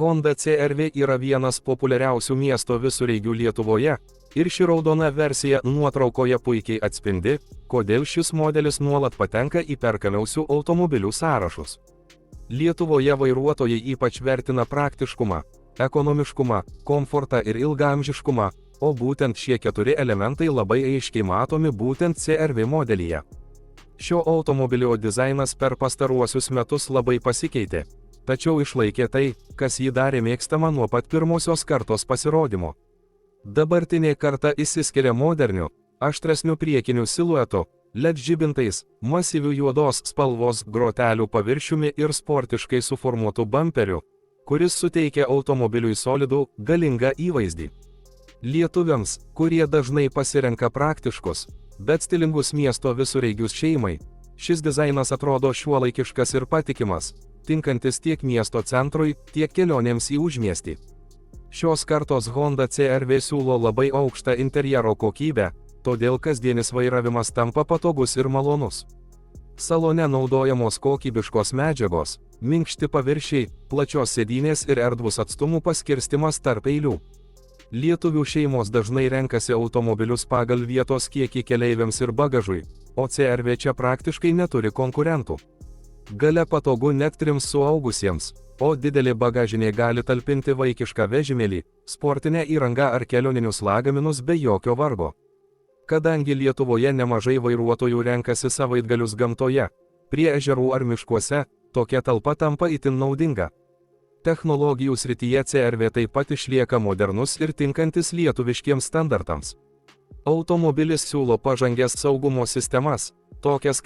Honda CR-V yra vienas populiariausių miesto visureigių Lietuvoje ir ši raudona versija nuotraukoje puikiai atspindi, kodėl šis modelis nuolat patenka į perkamiausių automobilių sąrašus. Lietuvoje vairuotojai ypač vertina praktiškumą, ekonomiškumą, komfortą ir ilgaamžiškumą, o būtent šie 4 elementai labai aiškiai matomi būtent CR-V modelyje. Šio automobilio dizainas per pastaruosius metus labai pasikeitė, tačiau išlaikė tai, kas jį darė mėgstamą nuo pat pirmosios kartos pasirodymo. Dabartinė karta išsiskiria moderniu, aštresniu priekiniu siluetu, LED žibintais, masyviu juodos spalvos grotelių paviršiumi ir sportiškai suformuotu bumperiu, kuris suteikia automobiliui solidų, galingą įvaizdį. Lietuviams, kurie dažnai pasirenka praktiškus, bet stilingus miesto visureigius šeimai, šis dizainas atrodo šiuolaikiškas ir patikimas, tinkantis tiek miesto centrui, tiek kelionėms į užmiestį. Šios kartos Honda CR-V siūlo labai aukštą interjero kokybę, todėl kasdienis vairavimas tampa patogus ir malonus. Salone naudojamos kokybiškos medžiagos, minkšti paviršiai, plačios sėdynės ir erdvus atstumų paskirstimas tarp eilių. Lietuvių šeimos dažnai renkasi automobilius pagal vietos kiekį keleiviams ir bagažui, o CR-V čia praktiškai neturi konkurentų. Gale patogu net 3 suaugusiems, o didelė bagažinė gali talpinti vaikišką vežimėlį, sportinę įrangą ar kelioninius lagaminus be jokio vargo. Kadangi Lietuvoje nemažai vairuotojų renkasi savaitgalius gamtoje, prie ežerų ar miškuose, tokia talpa tampa itin naudinga. Technologijų srityje CR-V taip pat išlieka modernus ir tinkantis lietuviškiems standartams. Automobilis siūlo pažangias saugumo sistemas, tokias